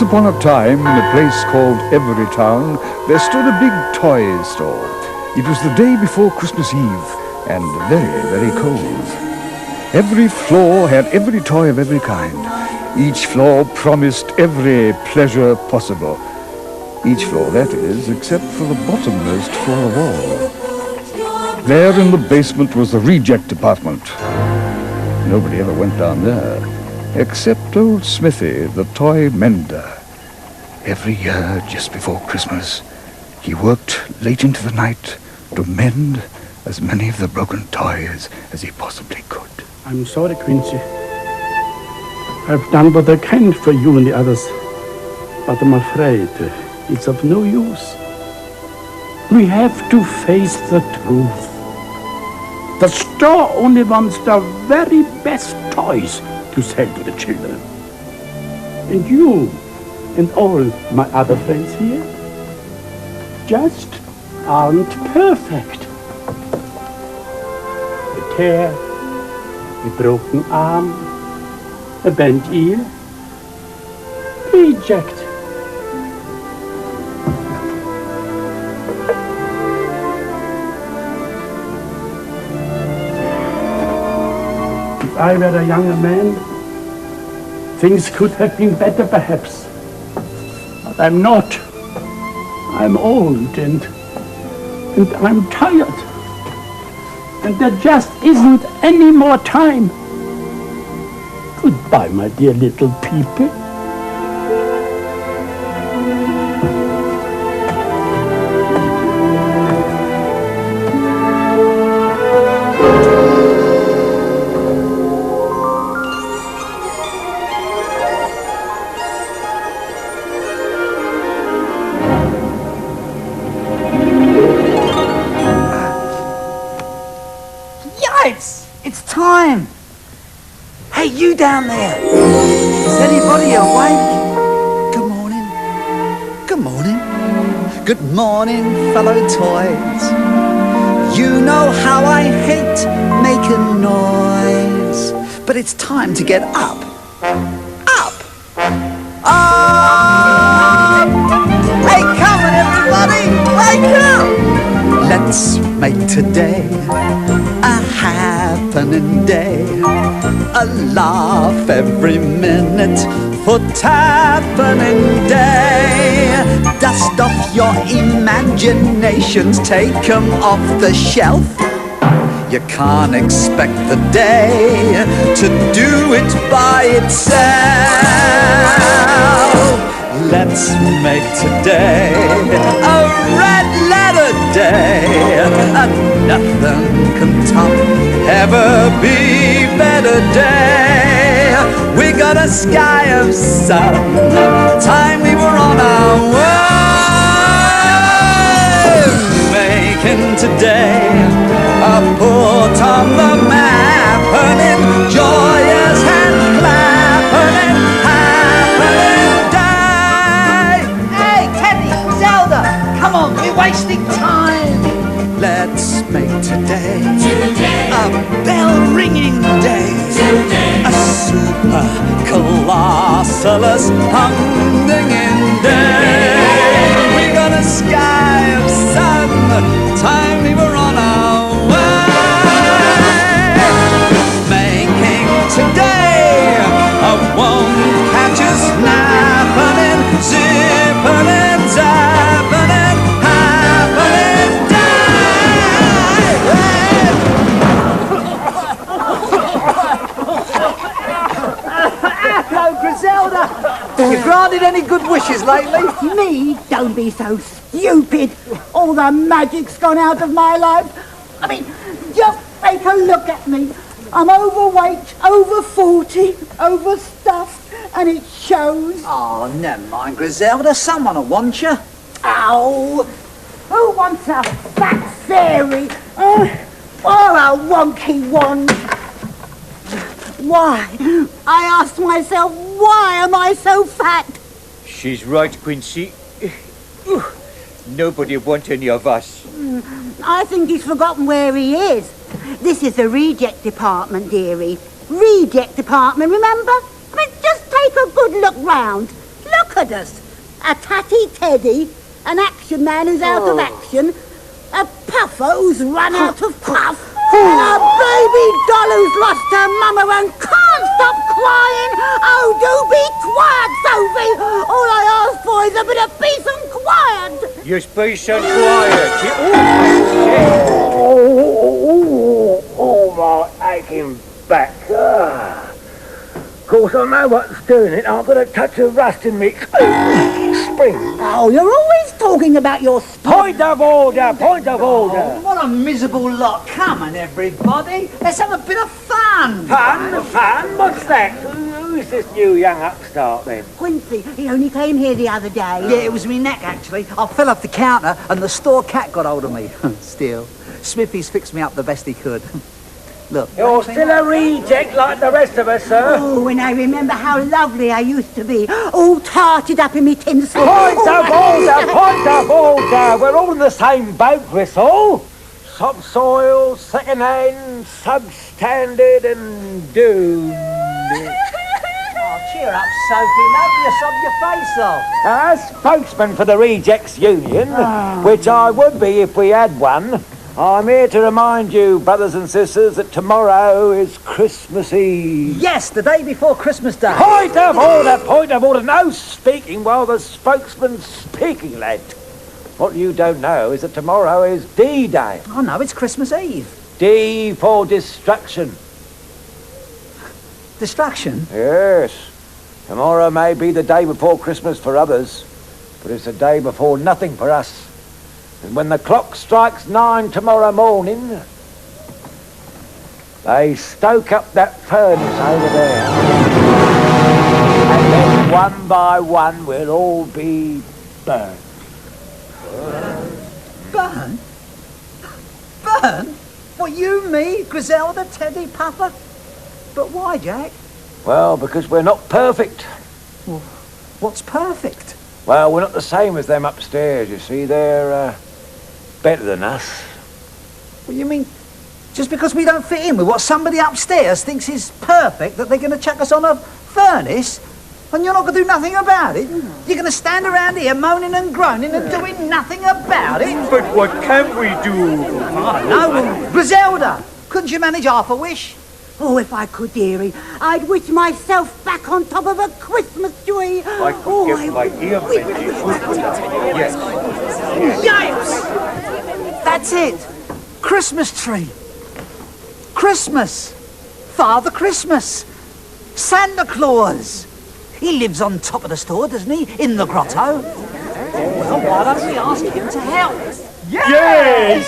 upon a time, in a place called Everytown, there stood a big toy store. It was the day before Christmas Eve, and very, very cold. Every floor had every toy of every kind. Each floor promised every pleasure possible. Each floor, that is, except for the bottommost floor of all. There in the basement was the reject department. Nobody ever went down there, except old Smithy, the toy mender. Every year, just before Christmas, he worked late into the night to mend as many of the broken toys as he possibly could. I'm sorry, Quincy. I've done what I can for you and the others, but I'm afraid it's of no use. We have to face the truth. The store only wants the very best toys to sell to the children. And you and all my other friends here just aren't perfect. A tear, a broken arm, a bent ear, reject. If I were a younger man, things could have been better perhaps. But I'm not. I'm old and I'm tired. And there just isn't any more time. Goodbye, my dear little people. It's time! Hey, you down there! Is anybody awake? Good morning. Good morning. Good morning, fellow toys. You know how I hate making noise. But it's time to get up. Up! Up! Hey, come on, everybody! Wake up! Let's make today a happening day. A laugh every minute for Tappening Day. Dust off your imaginations, take 'em off the shelf. You can't expect the day to do it by itself. Let's make today a red letter day, and nothing can top ever be better day. We got a sky of sun, time we were on our way, making today a put on the map, and joyous and clapping and happening day. Hey, Teddy, Zelda, come on, we're wasting time. Let's make today a bell-ringing day, a super colossalous humdinging day. We got a sky of sun, time we were on our way, making today a won't catch us napping, zipping and zapping and happening day. Hello, Griselda. You granted any good wishes lately? Me? Don't be so stupid. All the magic's gone out of my life. I mean, just take a look at me. I'm overweight, over 40, overstuffed, and it shows. Oh, never mind, Griselda. Someone will want you. Ow! Who wants a fat fairy? Or a wonky wand? Why? I asked myself, why am I so fat? She's right, Quincy. Nobody wants any of us. I think he's forgotten where he is. This is the reject department, dearie. Reject department, remember? I mean, just take a good look round. Look look at us. A tatty teddy, an action man who's out of action, a puffer who's run out of puff, and a baby doll who's lost her mama and can't stop crying. Oh, do be quiet, Sophie. All I ask for is a bit of peace and quiet. Just peace and quiet. Oh, my aching back. Of course, I know what's doing it. I've got a touch of rust in me spring. Oh, you're always talking about your Point of order, point of order. Oh, what a miserable lot. Come on, everybody. Let's have a bit of fun. Fun? What's that? Who's this new young upstart then? Quincy. He only came here the other day. Yeah, it was me neck, actually. I fell off the counter and the store cat got hold of me. Steele. Smithy's fixed me up the best he could. Look. You're still a reject like the rest of us, sir. Oh, when I remember how lovely I used to be, all tarted up in me tinsel. Point of order. We're all in the same boat, Gristle. Subsoil, second-hand, substandard and doomed. Oh, cheer up, Sophie, love. You sob your face off. As spokesman for the Rejects Union, which I would be if we had one, I'm here to remind you, brothers and sisters, that tomorrow is Christmas Eve. Yes, the day before Christmas Day. Point of order. No speaking while the spokesman's speaking, lad. What you don't know is that tomorrow is D-Day. Oh, no, it's Christmas Eve. D for destruction. Destruction? Yes. Tomorrow may be the day before Christmas for others, but it's the day before nothing for us. And when the clock strikes 9 tomorrow morning, they stoke up that furnace over there. And then one by one we'll all be burned. Burn? Burn? What, you, me, Griselda, Teddy, Papa? But why, Jack? Well, because we're not perfect. Well, what's perfect? Well, we're not the same as them upstairs, you see. They're better than us. What, you mean just because we don't fit in with what somebody upstairs thinks is perfect, that they're going to chuck us on a furnace? And you're not going to do nothing about it? You're going to stand around here moaning and groaning and doing nothing about it? But what can we do? I don't know. Griselda, couldn't you manage half a wish? Oh, if I could, dearie, I'd wish myself back on top of a Christmas tree. I could get my ear mended. Yes. Yipes! That's it. Christmas tree. Christmas. Father Christmas. Santa Claus. He lives on top of the store, doesn't he? In the grotto. Well, why don't we ask him to help? Yes!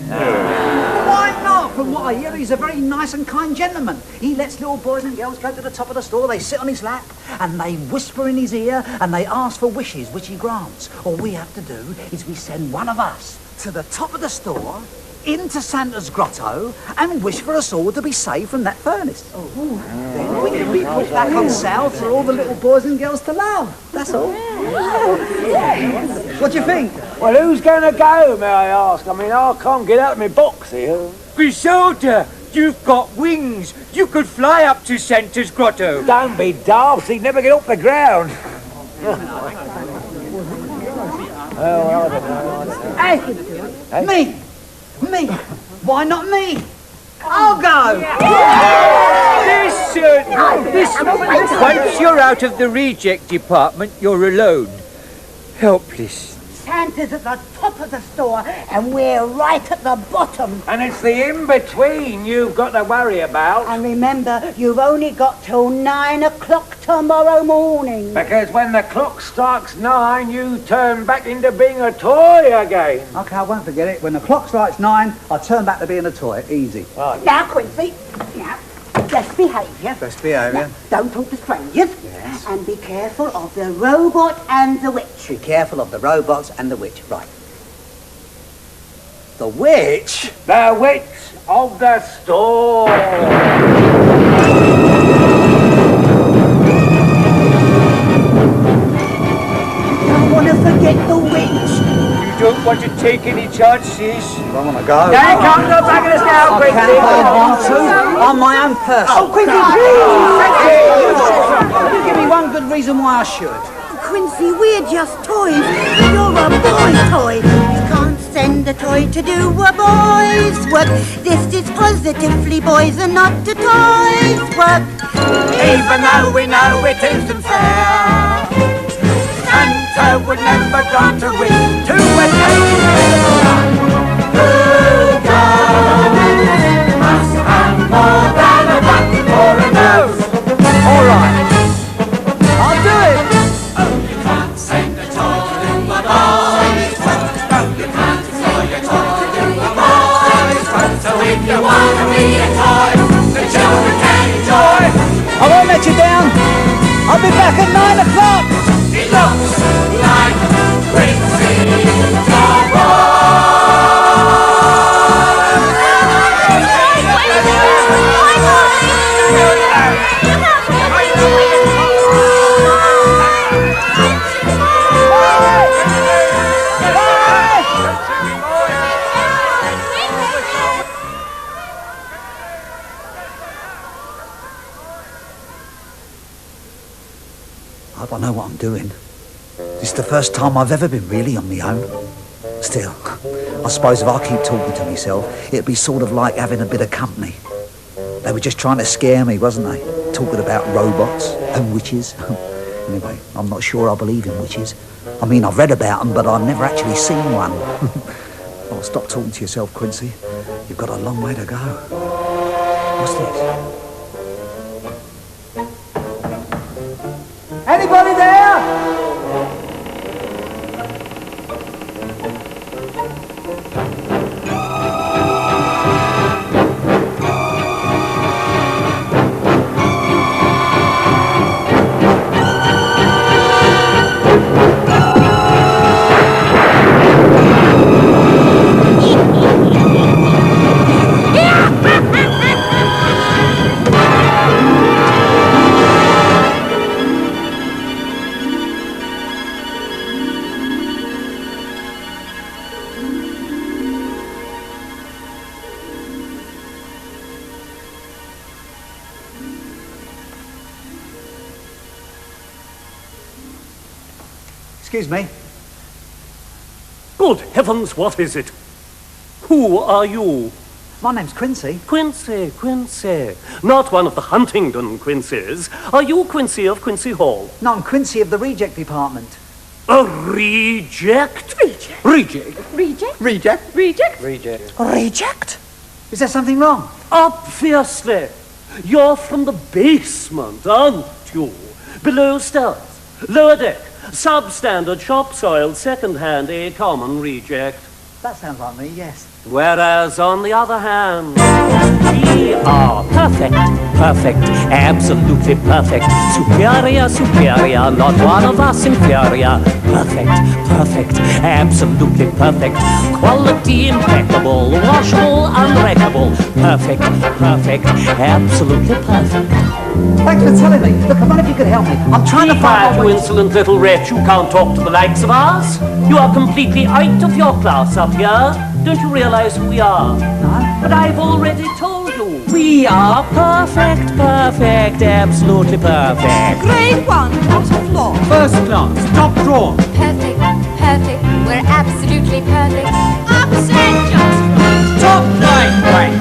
Why not? From what I hear, he's a very nice and kind gentleman. He lets little boys and girls go to the top of the store, they sit on his lap, and they whisper in his ear, and they ask for wishes, which he grants. All we have to do is we send one of us to the top of the store, into Santa's grotto, and wish for us all to be saved from that furnace. Then we can be put back on sale for all the little boys and girls to love. That's all. What do you think? Well, who's going to go, may I ask? I mean, I can't get out of my box here. Griselda, you've got wings. You could fly up to Santa's grotto. Don't be daft, he'd never get off the ground. Well, I don't know. I could do it. Hey? Me. Why not me? I'll go. Listen. Once you're out of the reject department, you're alone. Helpless. Santa's at the top of the store, and we're right at the bottom. And it's the in-between you've got to worry about. And remember, you've only got till 9 o'clock tomorrow morning. Because when the clock strikes 9, you turn back into being a toy again. Okay, I won't forget it. When the clock strikes 9, I'll turn back to being a toy. Easy. Right. Now, Quincy, now, best behaviour. Best behaviour. Now, don't talk to strangers. Yes. And be careful of the robot and the witch. Be careful of the robots and the witch. Right. The witch? The witch of the store. Don't want to forget the witch. You don't don't want to take any chances. I want to go. No, you can't go back in us now, I Quincy. can't, I want to. On my own person. Oh, Quincy, Can you give me one good reason why I should? Quincy, we're just toys. You're a boy's toy. You can't send a toy to do a boy's work. This is positively boys and not a toy's work. Even though we know it isn't fair, Santa would never grant a wish to a teddy. Good girl must have more than a button or a nose. All right. I'll do it. Oh, you can't send a toy to do a boy's work. No, you can't employ a toy to do a boy's work. So if you want to be a toy, the children can enjoy. I won't let you down. I'll be back at 9 o'clock. It looks like Quincy's a boy. I don't know what I'm doing. It's the first time I've ever been really on my own. Still, I suppose if I keep talking to myself, it'd be sort of like having a bit of company. They were just trying to scare me, wasn't they? Talking about robots and witches. Anyway, I'm not sure I believe in witches. I mean, I've read about them, but I've never actually seen one. Oh, stop talking to yourself, Quincy. You've got a long way to go. What's this? Anybody there? Excuse me. Good heavens, what is it? Who are you? My name's Quincy. Quincy, Quincy. Not one of the Huntingdon Quincies. Are you Quincy of Quincy Hall? No, I'm Quincy of the reject department. A reject? Reject. Reject. Reject? Reject. Reject? Reject. Reject? Is there something wrong? Obviously. You're from the basement, aren't you? Below stairs, lower deck, substandard, shop soiled, second-hand, a common reject. That sounds like me, yes. Whereas, on the other hand, we are perfect, perfect, absolutely perfect, superior, superior, not one of us inferior, perfect, perfect, absolutely perfect, quality impeccable, washable, unwreckable, perfect, perfect, absolutely perfect. Thanks for telling me. Look, I wonder if you could help me. I'm trying to find you my way. insolent little wretch, you can't talk to the likes of us. You are completely out of your class up here. Don't you realize who we are? No? But I've already told you. We are perfect, perfect, absolutely perfect. Grade 1, bottom floor. First class, top drawer. Perfect, perfect, we're absolutely perfect. Upset just right. Top right.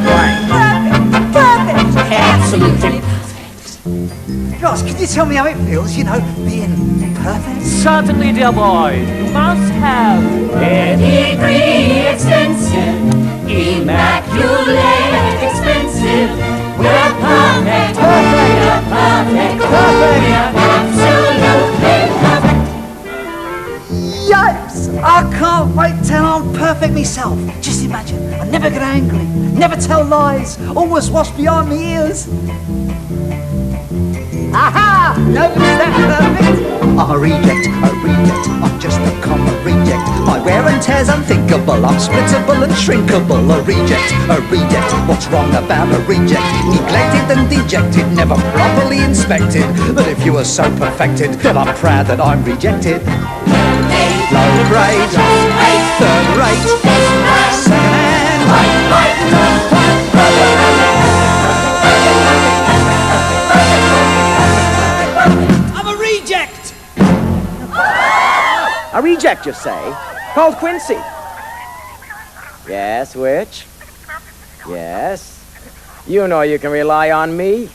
Perfect, perfect, Absolutely. Gosh, can you tell me how it feels, you know, being perfect? Certainly, dear boy, you must have Pedigree extensive, immaculate, expensive. We're perfect, we're perfect, we're absolutely perfect. Yikes! I can't wait till I'm perfect myself. Just imagine, I never get angry, never tell lies, always wash behind my ears. Aha! Nobody's that perfect. I'm a reject, I'm just a common reject. My wear and tear's unthinkable, I'm splittable and shrinkable. A reject, what's wrong about a reject? Neglected and dejected, never properly inspected. But if you were so perfected, then I'm proud that I'm rejected. Low grade, third right. Second hand, right. I'm a reject. A reject, you say? Called Quincy. Yes, which? Yes. You know you can rely on me.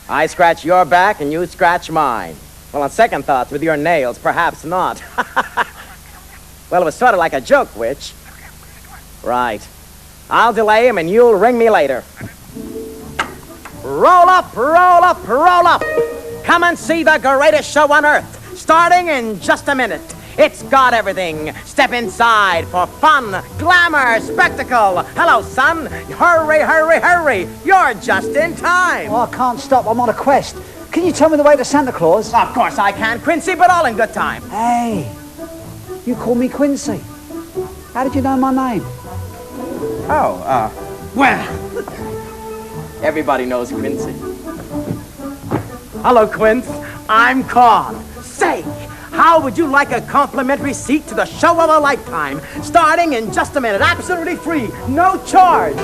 I scratch your back and you scratch mine. Well, on second thoughts, with your nails, perhaps not. Well, it was sort of like a joke, which? Right. I'll delay him and you'll ring me later. Roll up, roll up, roll up. Come and see the greatest show on earth, starting in just a minute. It's got everything. Step inside for fun, glamour, spectacle. Hello, son. Hurry, hurry, hurry. You're just in time. Oh, I can't stop. I'm on a quest. Can you tell me the way to Santa Claus? Of course I can, Quincy, but all in good time. Hey, you call me Quincy. How did you know my name? Well, everybody knows Quincy. Hello, Quince. I'm Con. Say, how would you like a complimentary seat to the show of a lifetime, starting in just a minute, absolutely free, no charge?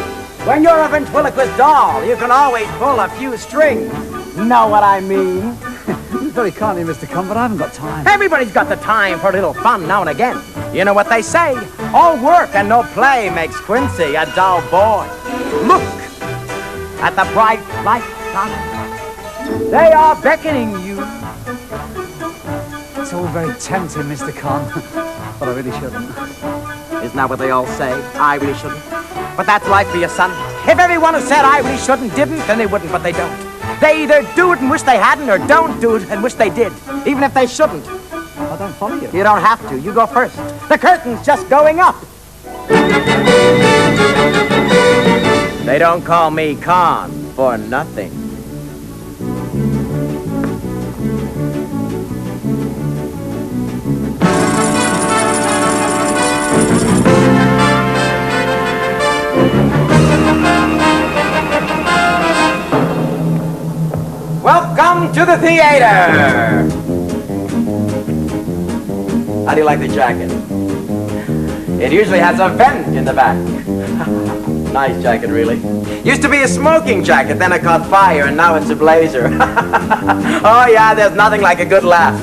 When you're a ventriloquist doll, you can always pull a few strings. Know what I mean? You're very kind of you, Mr. Con, but I haven't got time. Everybody's got the time for a little fun now and again. You know what they say? All work and no play makes Quincy a dull boy. Look at the bright light. They are beckoning you. It's all very tempting, Mr. Con, but I really shouldn't. Isn't that what they all say? I really shouldn't. But that's life for you, son. If everyone who said I really shouldn't didn't, then they wouldn't, but they don't. They either do it and wish they hadn't, or don't do it and wish they did, even if they shouldn't. I don't follow you. You don't have to. You go first. The curtain's just going up. They don't call me Con for nothing. Welcome to the theater! How do you like the jacket? It usually has a vent in the back. Nice jacket, really. Used to be a smoking jacket, then it caught fire, and now it's a blazer. Oh yeah, there's nothing like a good laugh.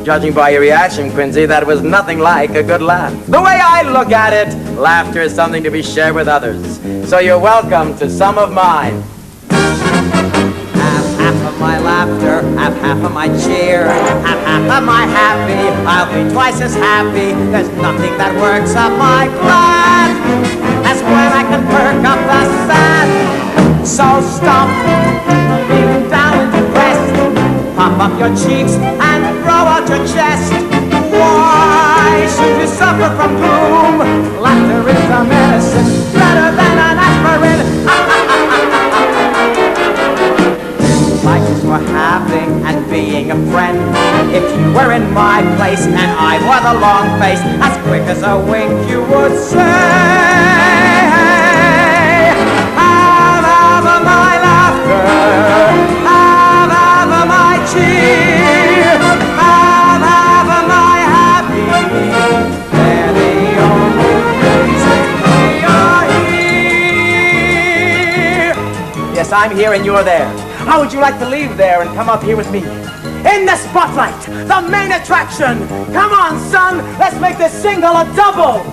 Judging by your reaction, Quincy, that was nothing like a good laugh. The way I look at it, laughter is something to be shared with others. So you're welcome to some of mine. Half of my laughter, half of my cheer, half of my happy, I'll be twice as happy. There's nothing that works up my glad. That's when I can perk up the sad. So stop being down and depressed. Pop up your cheeks and throw out your chest. Why should you suffer from gloom? Laughter is a medicine, better than an aspirin. Life is for having and being a friend. If you were in my place and I wore the long face, as quick as a wink you would say, have my laughter, have my cheer, have my happy. They're the only reason we are here. Yes, I'm here and you're there. How would you like to leave there and come up here with me? In the spotlight, the main attraction. Come on, son, let's make this single a double.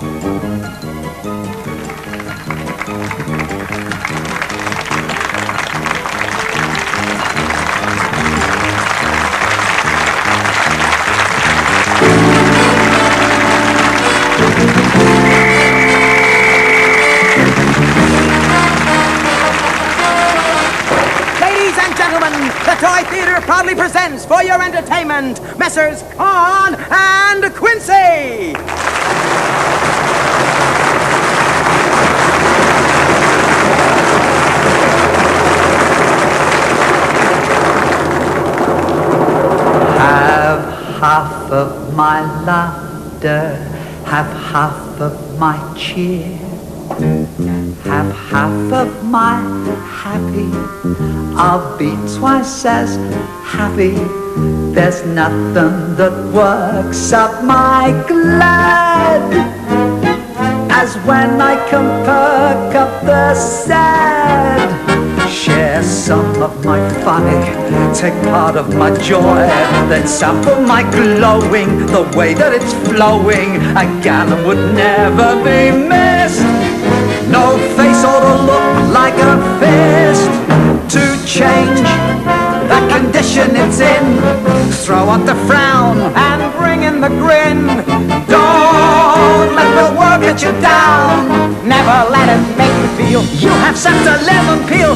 The Toy Theater proudly presents for your entertainment, Messrs. Con and Quincy! Have half of my laughter, have half of my cheer, have half of my happy, I'll be twice as happy. There's nothing that works up my glad as when I can perk up the sad. Share some of my funny, take part of my joy, then sample my glowing, the way that it's flowing. A gallon would never be missed. No face ought to look like a fist. To change the condition it's in, throw out the frown and bring in the grin. Don't let the world get you down. Never let it make you feel you have such a lemon peel.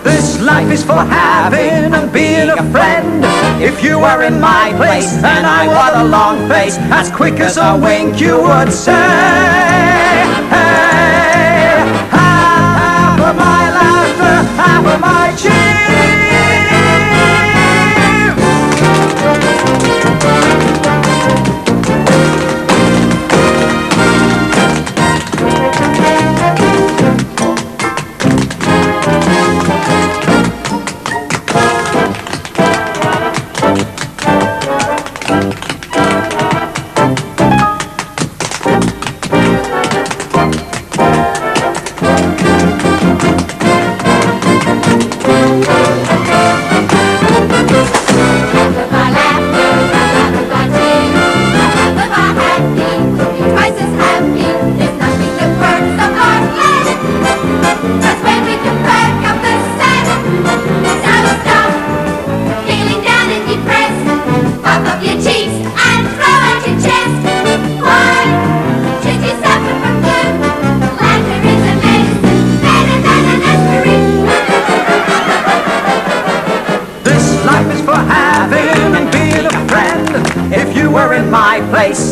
This life is for having and being a friend. If you were in my place and I wore a long face, as quick as a wink you would say, hey, half of my laughter, half of my cheer.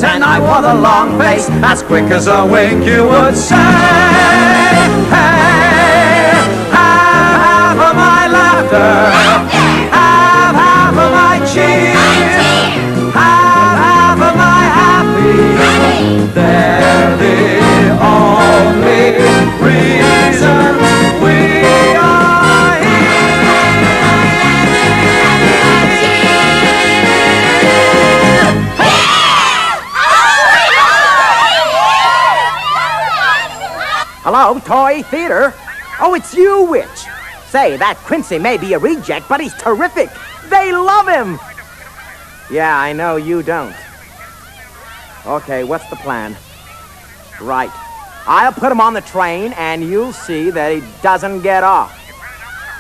And I wore the long face, as quick as a wink you would say, hey, half of my laughter, half of my cheer, half of my happy. They're the only reason we are Hello, Toy Theater? Oh, it's you, Witch. Say, that Quincy may be a reject, but he's terrific. They love him. Yeah, I know you don't. Okay, what's the plan? Right. I'll put him on the train, and you'll see that he doesn't get off.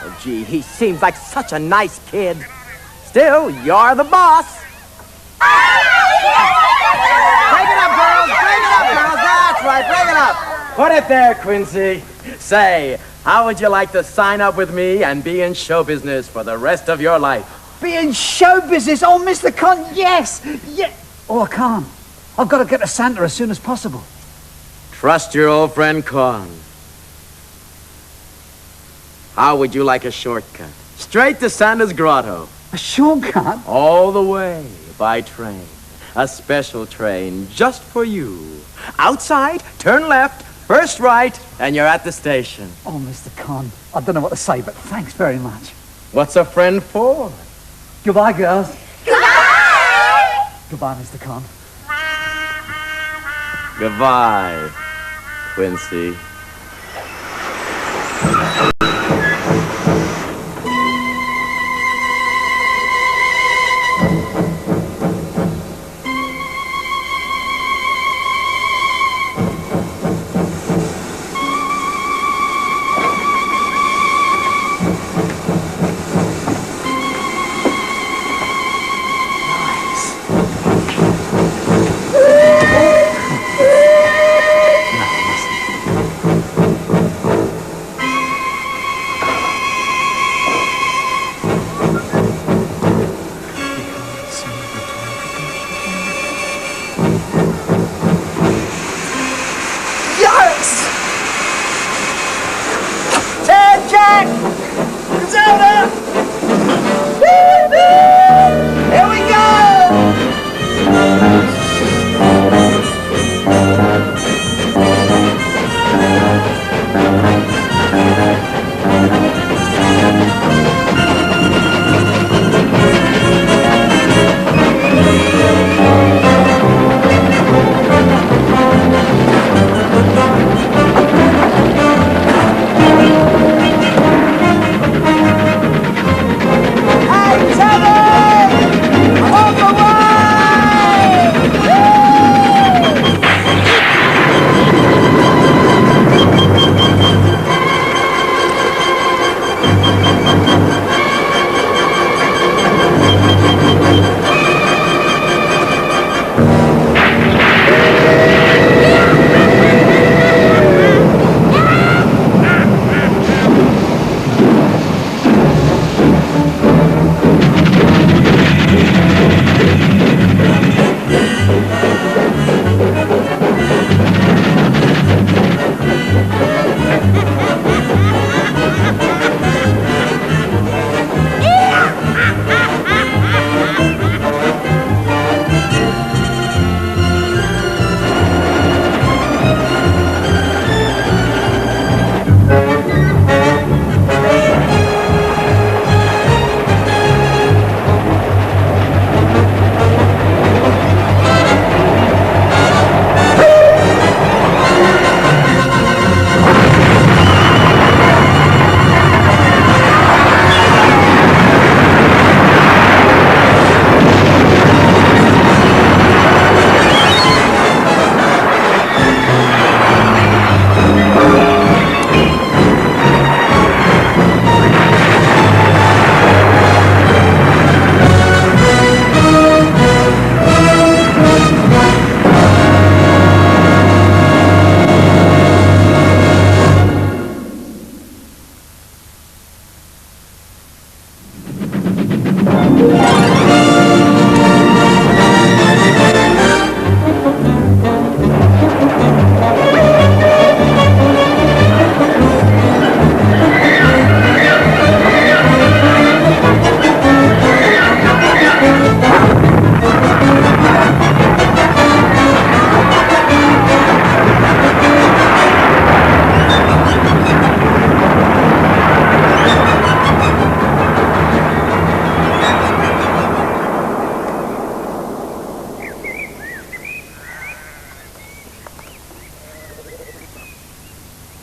Oh, gee, he seems like such a nice kid. Still, you're the boss. Break it up, girls. Break it up, girls. That's right, break it up. Put it there, Quincy. Say, how would you like to sign up with me and be in show business for the rest of your life? Be in show business? Oh, Mr. Con, yes. Yeah. Oh, I can't. I've got to get to Santa as soon as possible. Trust your old friend Con. How would you like a shortcut? Straight to Santa's grotto. A shortcut? All the way by train. A special train just for you. Outside, turn left, first right, and you're at the station. Oh, Mr. Con, I don't know what to say, but thanks very much. What's a friend for? Goodbye, girls. Goodbye! Goodbye, Mr. Con. Goodbye, Quincy.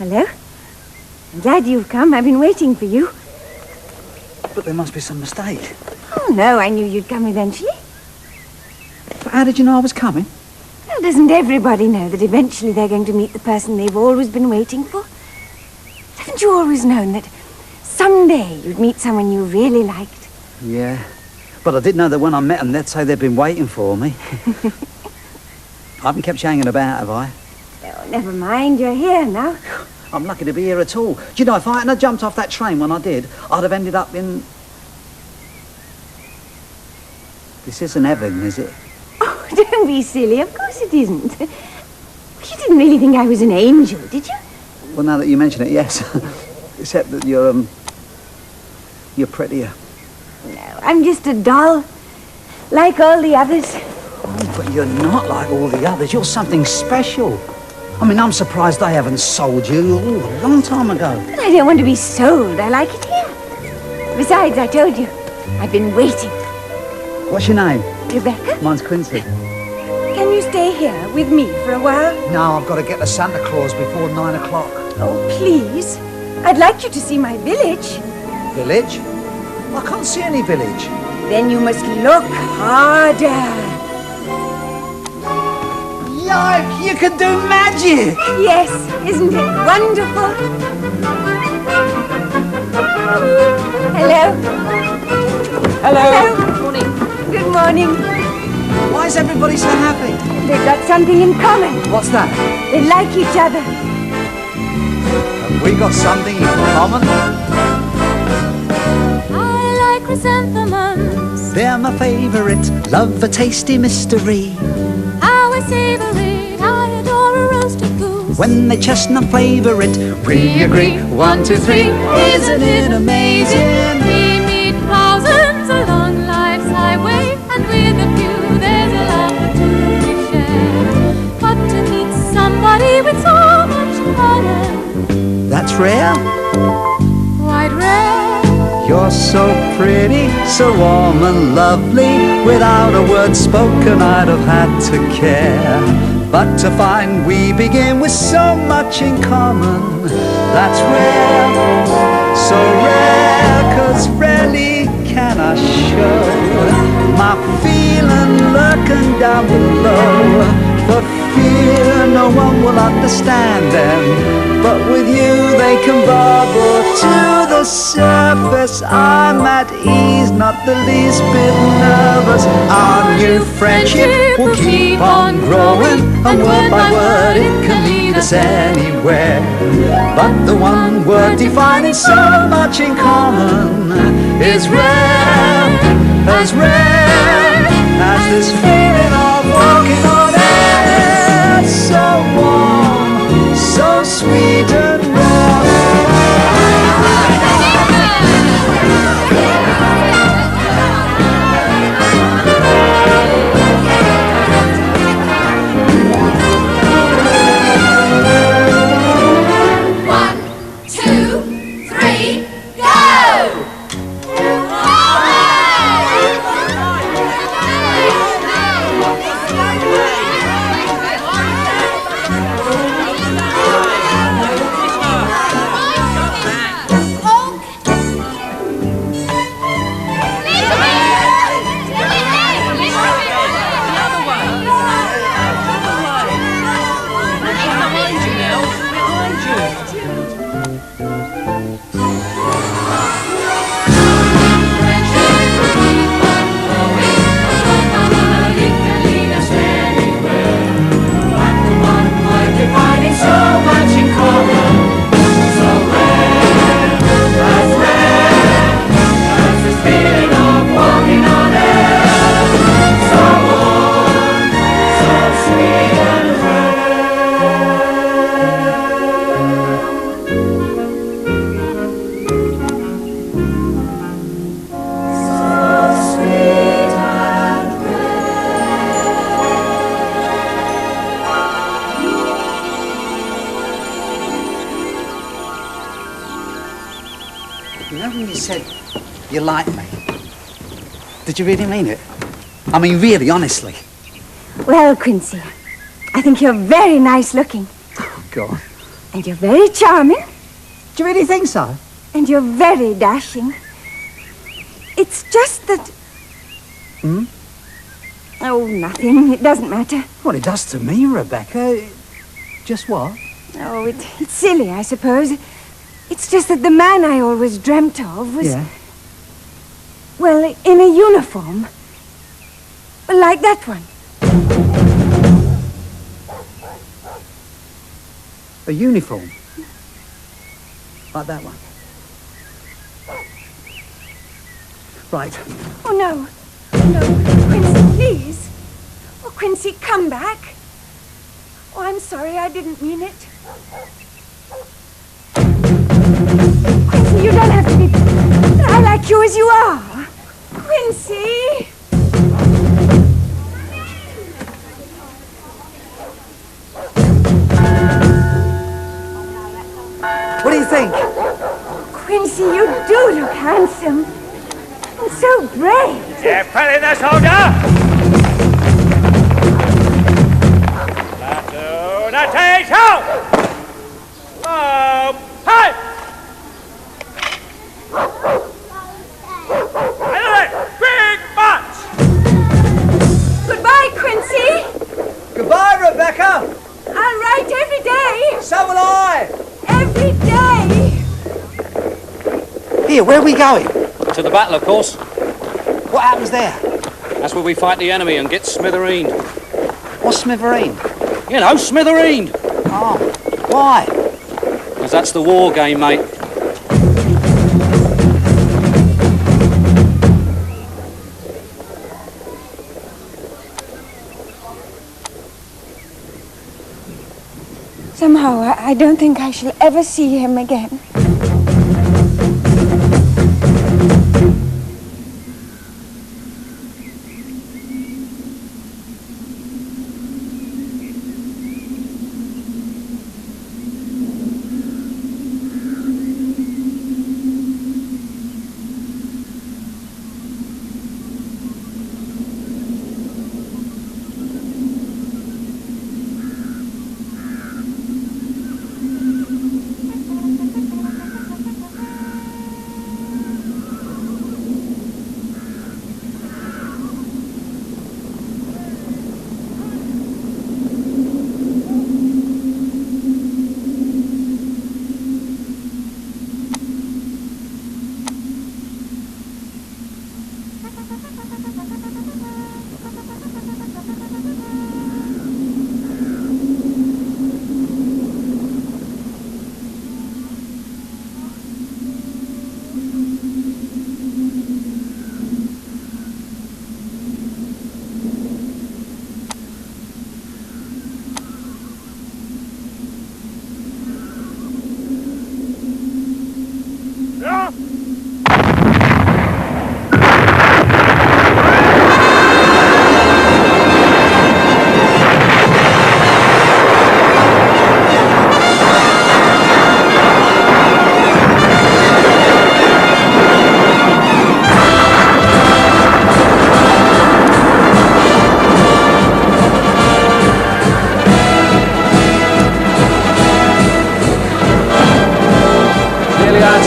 Hello. I'm glad you've come. I've been waiting for you. But there must be some mistake. Oh, no, I knew you'd come eventually. But how did you know I was coming? Well, doesn't everybody know that eventually they're going to meet the person they've always been waiting for? Haven't you always known that someday you'd meet someone you really liked? Yeah. But I did know that when I met them, they'd say they'd been waiting for me. I haven't kept you hanging about, have I? Oh, never mind, you're here now. I'm lucky to be here at all. Do you know, if I hadn't jumped off that train when I did, I'd have ended up in... This isn't heaven, is it? Oh, don't be silly. Of course it isn't. You didn't really think I was an angel, did you? Well, now that you mention it, yes. Except that you're prettier. No, I'm just a doll, like all the others. Oh, but you're not like all the others. You're something special. I mean, I'm surprised they haven't sold you a long time ago. But I don't want to be sold. I like it here. Besides, I told you, I've been waiting. What's your name? Rebecca? Mine's Quincy. Can you stay here with me for a while? No, I've got to get to Santa Claus before 9 o'clock. Oh, please. I'd like you to see my village. Village? I can't see any village. Then you must look harder. Yike, you can do magic! Yes, isn't it wonderful? Hello? Hello. Good morning. Good morning. Why is everybody so happy? They've got something in common. What's that? They like each other. Have we got something in common? I like chrysanthemums. They're my favourite, love a tasty mystery. How I savor it, I adore a roasted goose. When they chestnut flavour it, we agree. 1, 2, 3, isn't it amazing? We meet thousands along life's highway, and with a few there's a laugh or two we share. But to meet somebody with so much talent, That's rare. quite rare. You're so pretty, so warm and lovely. Without a word spoken, I'd have had to care. But to find we begin with so much in common, that's rare, so rare, 'cause rarely can I show my feeling lurking down below. For fear no one will understand them, but with you they can bubble to the surface. I'm at ease, not the least bit nervous. Our new friendship will keep on growing, and word by word it can lead us anywhere. But the one word defining so much in common is rare as this feeling of walking on air. So warm, so sweet and you like me. Did you really mean it? I mean, really, honestly. Well, Quincy, I think you're very nice looking. Oh, God. And you're very charming. Do you really think so? And you're very dashing. It's just that... Hmm? Oh, nothing. It doesn't matter. Well, it does to me, Rebecca. Just what? Oh, it's silly, I suppose. It's just that the man I always dreamt of was... Yeah. Well, in a uniform. Like that one. A uniform? Like that one? Right. Oh, no. No, Quincy, please. Oh, Quincy, come back. Oh, I'm sorry, I didn't mean it. Quincy, you don't have to be... I like you as you are. Quincy! What do you think? Quincy, you do look handsome. And so brave. Yeah, put in there, soldier! Platoon attention! Slow pipe! Big march! Goodbye, Quincy. Goodbye, Rebecca. I'll write every day. So will I. Every day. Here, where are we going? To the battle, of course. What happens there? That's where we fight the enemy and get smithereened. What's smithereen? You know, smithereened. Oh, why? Because that's the war game, mate. Somehow, I don't think I shall ever see him again.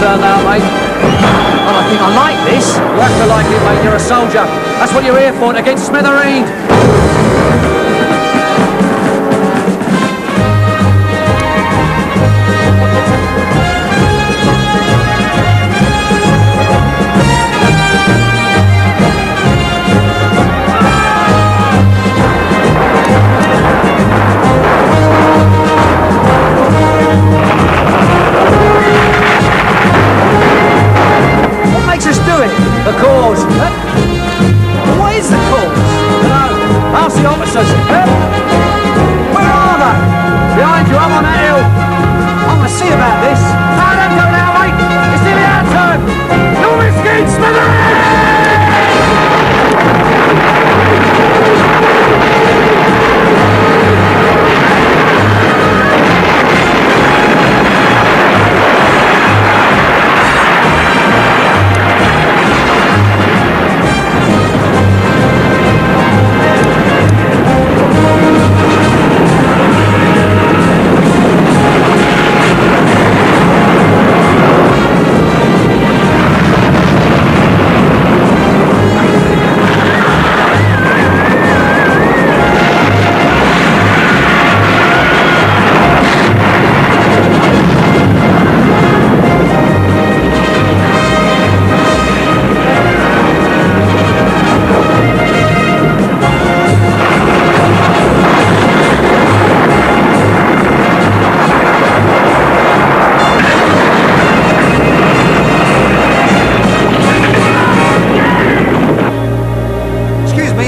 Now, mate. Well, I think I like this. You have to like it, mate. You're a soldier. That's what you're here for, to get smithereened. The cause. What is the cause? No, ask the officers. Where are they? Behind you, up on that hill. I want to see about this. No, don't go now, mate. It's nearly our turn. No escape, Smithereen!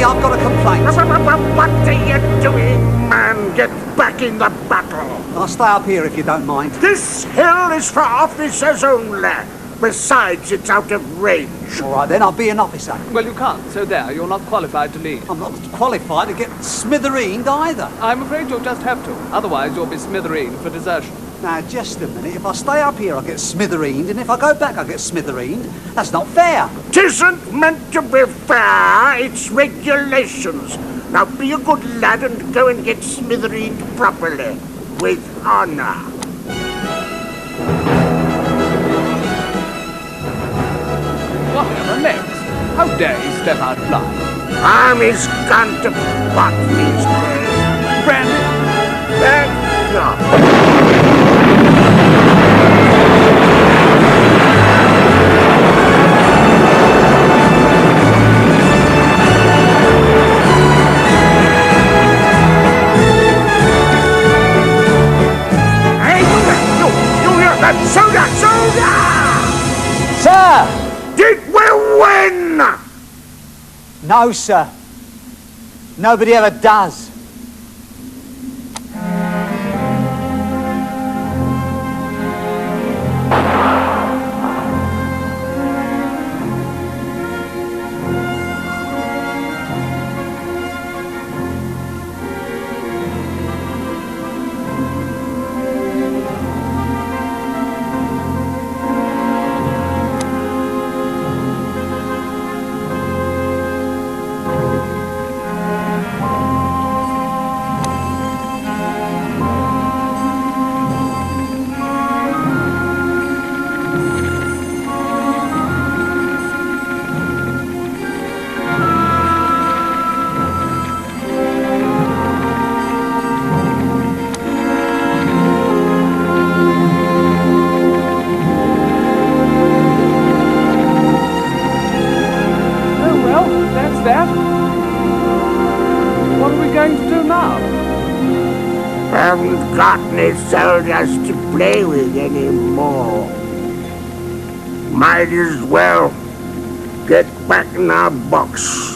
I've got a complaint. What are you doing, man? Get back in the battle. I'll stay up here if you don't mind. This hill is for officers only. Besides, it's out of range. All right, then, I'll be an officer. Well, you can't, so there, you're not qualified to lead. I'm not qualified to get smithereened either. I'm afraid you'll just have to. Otherwise, you'll be smithereened for desertion. Now, just a minute. If I stay up here, I'll get smithereened, and if I go back, I'll get smithereened. That's not fair. Tisn't meant to be fair. It's regulations. Now, be a good lad and go and get smithereened properly. With honor. Whatever next? How dare he step out flying? Army's gone to pot these days. Brandy? Thank God. Hey, you hear that? Soda! Sir! Did we win? No, sir. Nobody ever does. Haven't got any soldiers to play with anymore. Might as well get back in our box.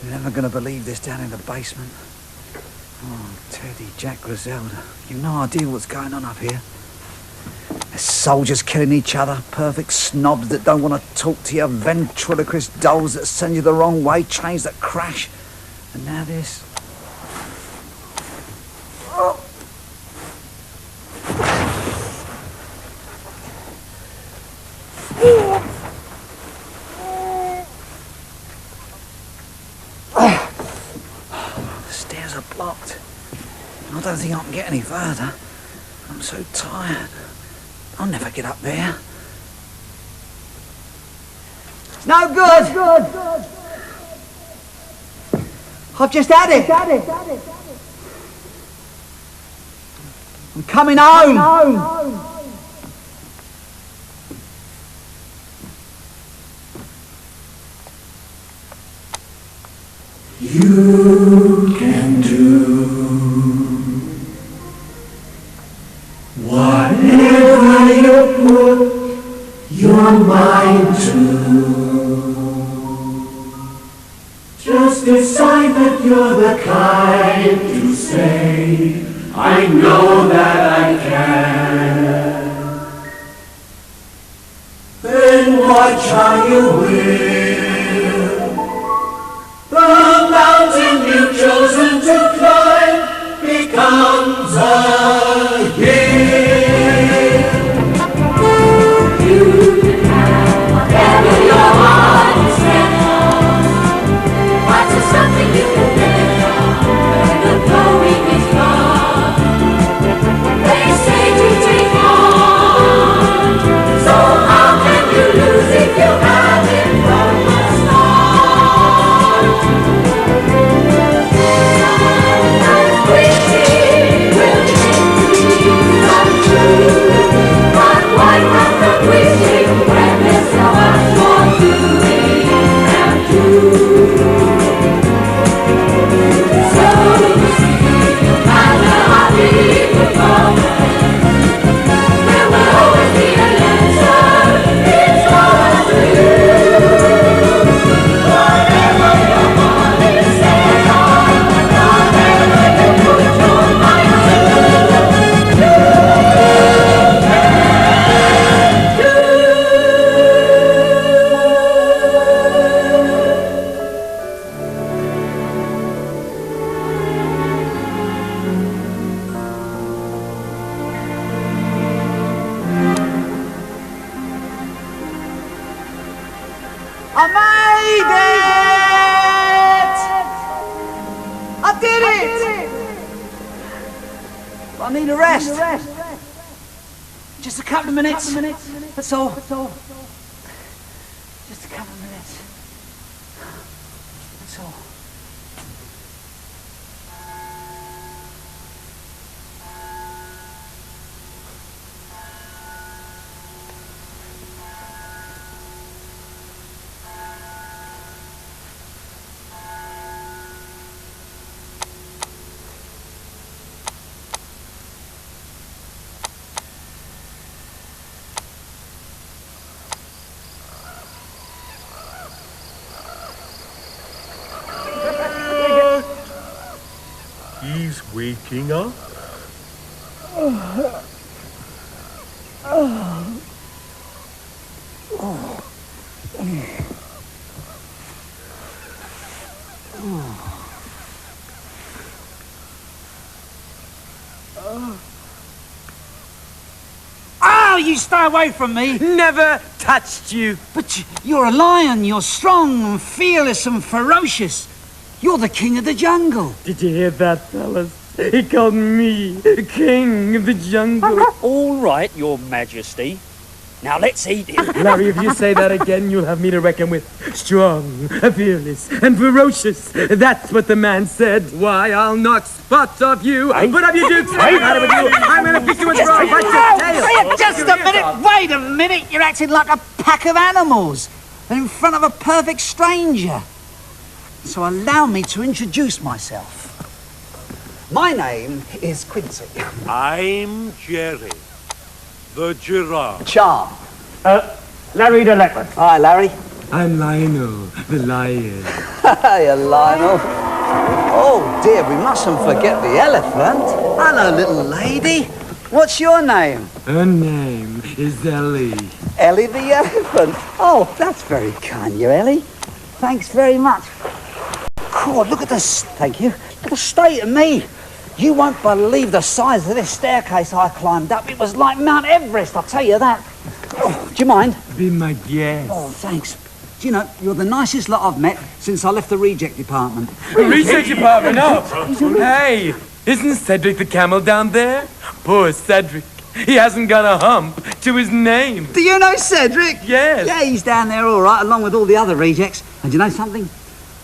You're never going to believe this down in the basement. Oh, Teddy, Jack, Griselda. You've no idea what's going on up here. There's soldiers killing each other, perfect snobs that don't want to talk to you, ventriloquist dolls that send you the wrong way, trains that crash. And now this. Oh. The stairs are blocked. I don't think I can get any further. I'm so tired. I'll never get up there. It's no good. I've just had it. I'm coming home. You can do whatever you put your mind to. Just decide that you're the kind to say, I know that I can. Then watch how you will rest. Just a couple of minutes. That's all. Just a couple of minutes. That's all. He's waking up. Oh, you stay away from me. Never touched you. But you're a lion. You're strong and fearless and ferocious. You're the king of the jungle. Did you hear that, fellas? He called me king of the jungle. All right, your majesty. Now let's eat it. Larry, if you say that again, you'll have me to reckon with. Strong, fearless, and ferocious. That's what the man said. Why, I'll knock spots off you. Put up your dukes. I'm going to pick you a draw. Bite your tail. Wait just a minute. Wait a minute. You're acting like a pack of animals. And in front of a perfect stranger. So allow me to introduce myself. My name is Quincy. I'm Jerry, the giraffe. Charm. Larry the leopard. Hi, Larry. I'm Lionel, the lion. Hey, Lionel. Oh, dear, we mustn't forget the elephant. Hello, little lady. What's your name? Her name is Ellie. Ellie the elephant. Oh, that's very kind, you, Ellie. Thanks very much. God, look at this. Thank you. Look at the state of me. You won't believe the size of this staircase I climbed up. It was like Mount Everest, I'll tell you that. Oh, do you mind? Be my guest. Oh, thanks. Do you know, you're the nicest lot I've met since I left the reject department. The reject department? Oh. Hey, isn't Cedric the camel down there? Poor Cedric. He hasn't got a hump to his name. Do you know Cedric? Yes. Yeah, he's down there all right, along with all the other rejects. And do you know something?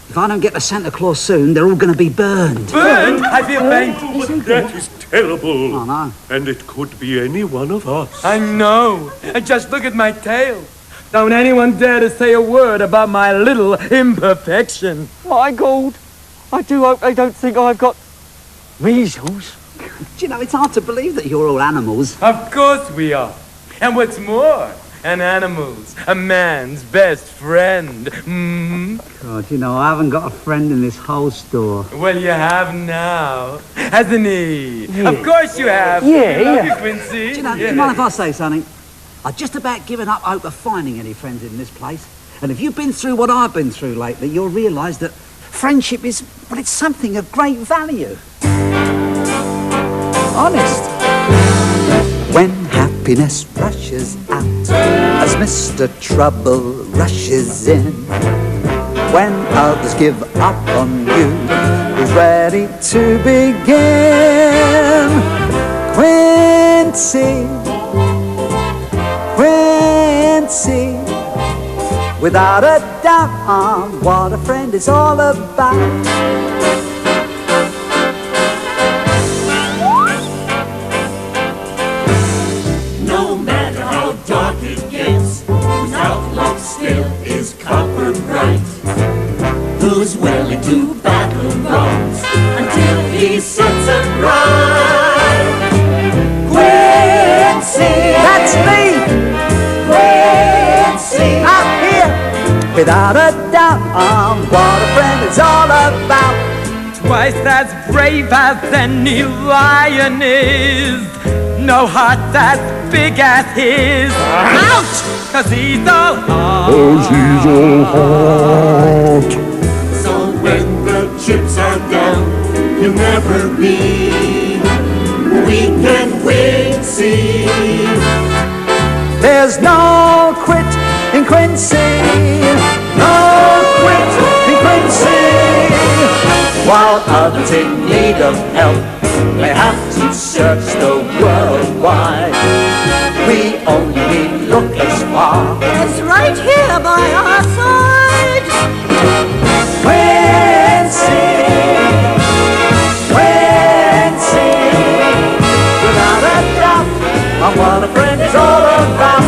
If I don't get to Santa Claus soon, they're all going to be burned. Burned? I feel faint. Oh, that is terrible. Oh, no. And it could be any one of us. I know. Just look at my tail. Don't anyone dare to say a word about my little imperfection. My God, I do hope they don't think I've got measles. Do you know, it's hard to believe that you're all animals. Of course we are. And what's more, an animal's a man's best friend. God, you know, I haven't got a friend in this whole store. Well, you have now, hasn't he? Yeah. Of course you have. Yeah, Love you, Quincy. Do you mind if I say something? I've just about given up hope of finding any friends in this place. And if you've been through what I've been through lately, you'll realise that friendship is, well, it's something of great value. Honest. When happiness rushes out as Mr. Trouble rushes in, when others give up on you, he's ready to begin. Quincy, Quincy, without a doubt, what a friend is all about. Still is copper bright, who's willing to battle wrongs until he sets it right. Quincy, that's me. Quincy, up here, without a doubt, what a friend is all about. Twice as brave as any lion is, no heart as big as his. Ouch! 'Cause he's all heart. So when the chips are down, he'll never be weak and Quincy. There's no quit in Quincy, no quit in Quincy. while others in need of help may have to search the world wide. We only look as far It's right here by our side. Quincy, Quincy, without a doubt, I'm what a friend is all about.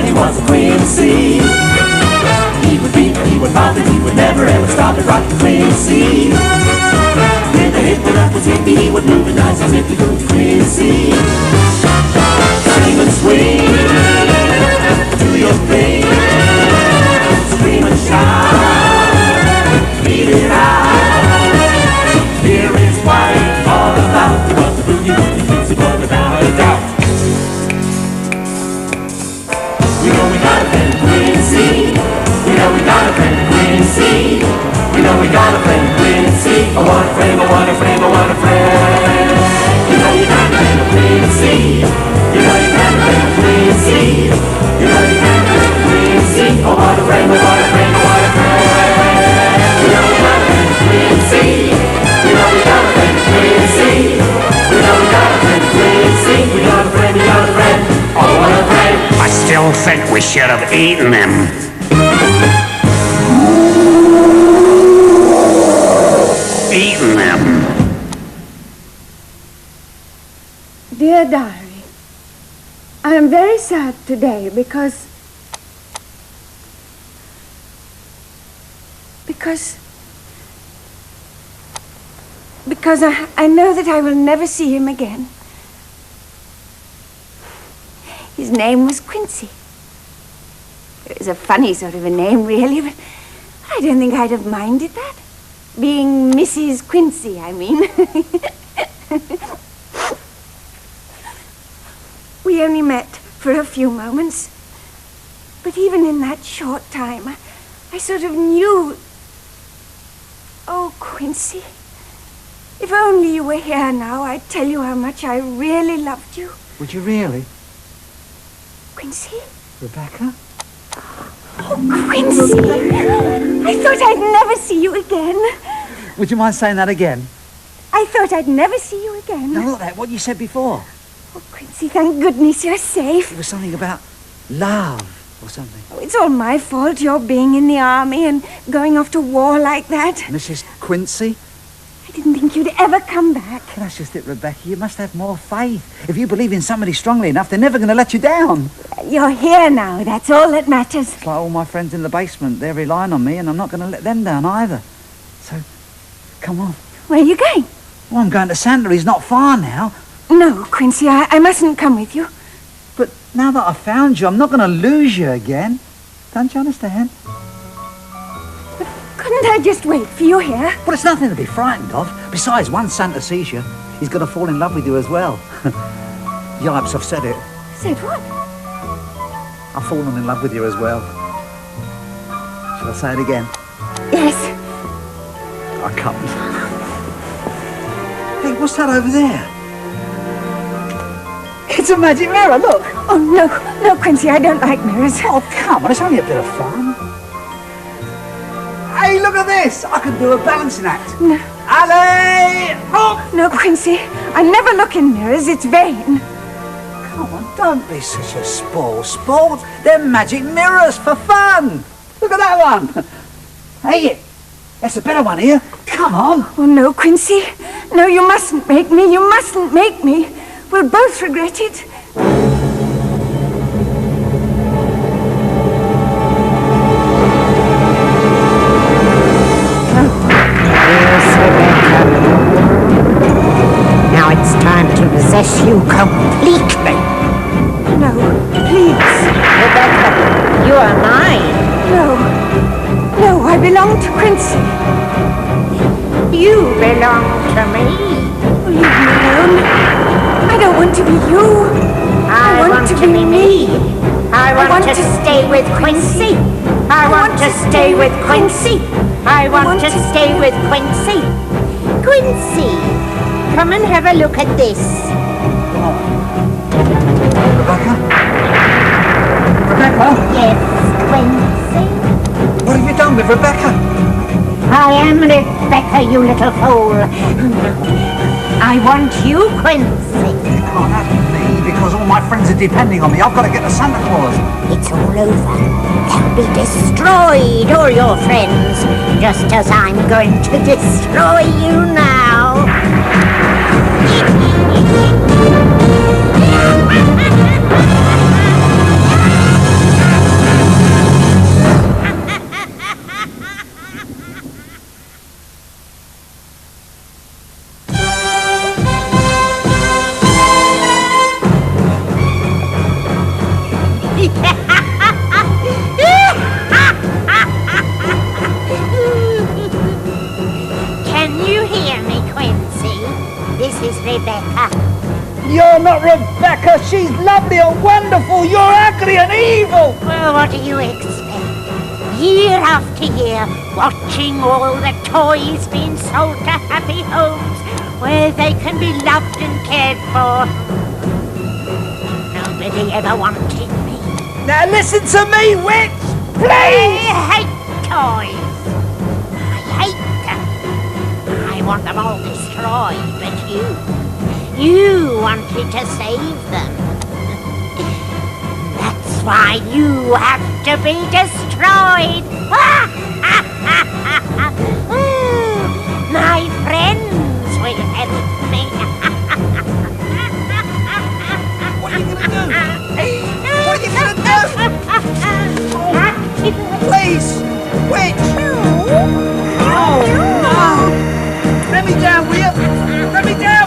He was a quincy. He would beat, he would bop, and he would never ever stop and rock the quincy. With a hip that was hippie, he would move and dance as if he could quincy. Sing and swing, do your thing. Scream and shout, beat it out. Here is what it's all about. He was the boogie woogie quincy boy without a doubt. We know we got a friend in Quincy. We know we got a friend in Quincy. We know we got a friend in Quincy. I want a friend, I want a friend, I want a friend. You know you got a friend in Quincy. You know you got a friend in Quincy. You know you got a friend in Quincy. I want a friend, I want a friend, I want a friend. We know we got a friend in Quincy. We know we got a friend in Quincy. We know we got a friend in Quincy. We got a friend, we got a friend. I want a friend. I still think we should have eaten him. Eaten him. Dear diary, I am very sad today because I know that I will never see him again. His name was Quincy. It was a funny sort of a name, really, but I don't think I'd have minded that. Being Mrs. Quincy, I mean. We only met for a few moments, but even in that short time, I sort of knew. Oh, Quincy, if only you were here now, I'd tell you how much I really loved you. Would you really? Quincy? Rebecca? Oh, Quincy! I thought I'd never see you again. Would you mind saying that again? I thought I'd never see you again. No, not that. What you said before. Oh, Quincy, thank goodness you're safe. It was something about love or something. Oh, it's all my fault, your being in the army and going off to war like that. Mrs. Quincy? I didn't think you'd ever come back. Well, that's just it, Rebecca. You must have more faith. If you believe in somebody strongly enough, they're never going to let you down. You're here now. That's all that matters. It's like all my friends in the basement. They're relying on me, and I'm not going to let them down either. So, come on. Where are you going? Well, I'm going to Santa. He's not far now. No, Quincy, I mustn't come with you. But now that I've found you, I'm not going to lose you again. Don't you understand? Couldn't I just wait for you here? Well, it's nothing to be frightened of. Besides, once Santa sees you, he's going to fall in love with you as well. Yipes, I've said it. Said what? I've fallen in love with you as well. Shall I say it again? Yes. I can't. Hey, what's that over there? It's a magic mirror, look. Oh, no, Quincy, I don't like mirrors. Oh, come on, it's only a bit of fun. Hey, look at this! I can do a balancing act. No. Alley! Look! No, Quincy, I never look in mirrors. It's vain. Come on, don't be such a spoil sport. They're magic mirrors for fun. Look at that one. Hey, that's a better one here. Come on. Oh, no, Quincy. No, you mustn't make me. You mustn't make me. We'll both regret it. Now it's time to possess you completely. No, please. Rebecca, you are mine. No. No, I belong to Quincy. You belong to me. Oh, leave me alone. I don't want to be you. I want to be me. I want to stay with Quincy. I want to stay with Quincy. I want to stay with Quincy. Quincy, come and have a look at this. Rebecca? Rebecca? Yes, Quincy. What have you done with Rebecca? I am Rebecca, you little fool. I want you, Quincy. You can't have me because all my friends are depending on me. I've got to get to Santa Claus. It's all over. They'll be destroyed, all your friends, just as I'm going to destroy you now. Can you hear me, Quincy? This is Rebecca. You're not Rebecca. She's lovely and wonderful. You're ugly and evil. Well, what do you expect? Year after year, watching all the toys being sold to happy homes where they can be loved and cared for. Nobody ever wanted me. Now listen to me, witch. Please. I hate toys. I hate them. I want them all destroyed, but you wanted to save them. That's why you have to be destroyed. My friends will help me. What are you going to do? What are you going to do? Please, witch. Oh, no. Let me down, will you? Let me down.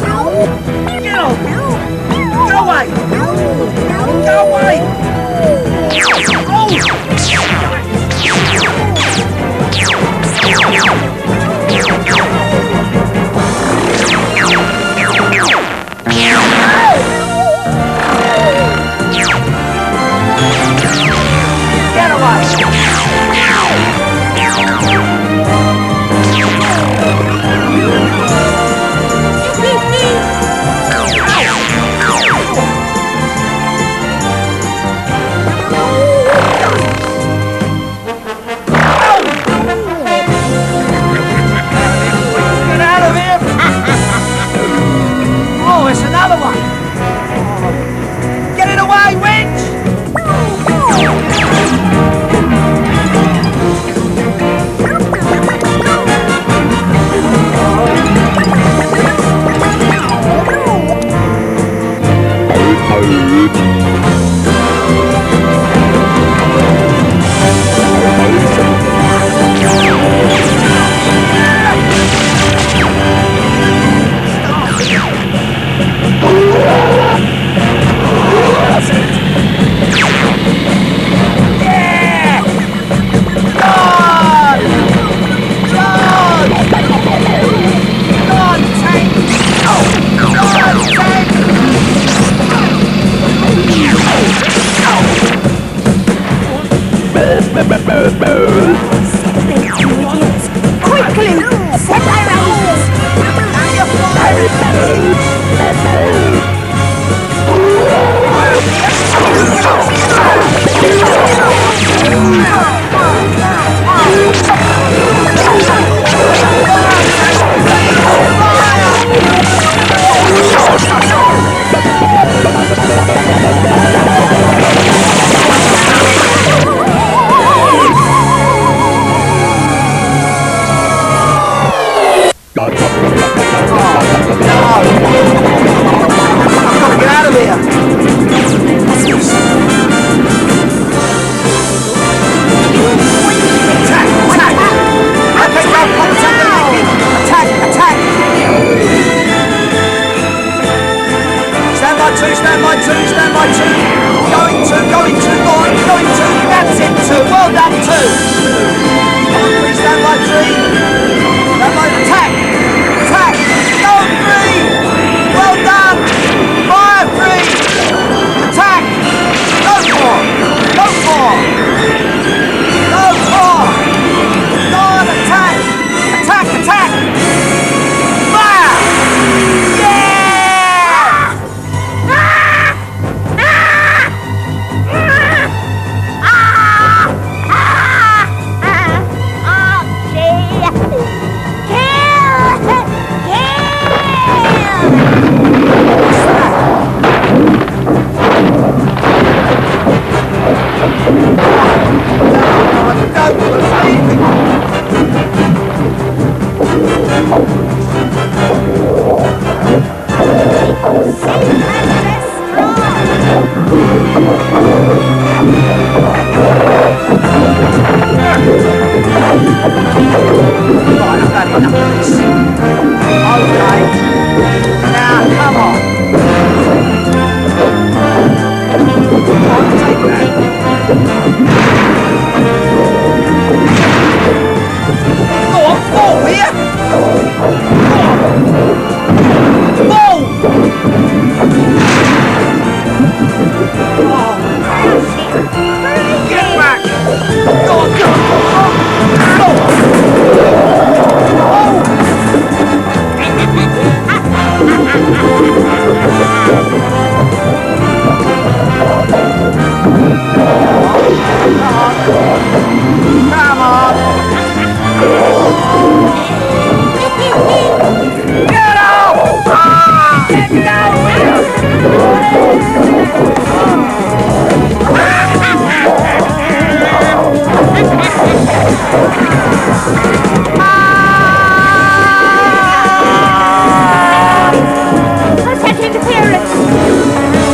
Get off. Go away. Go away. Oh. Get away. Right, I've had enough of this. Okay. Now, come on. Come on, take that. Go on, fall, will you? Go on. Fall! Oh, get back! Go on, go on, go on! Come on! Get out! Let go! Protect interference!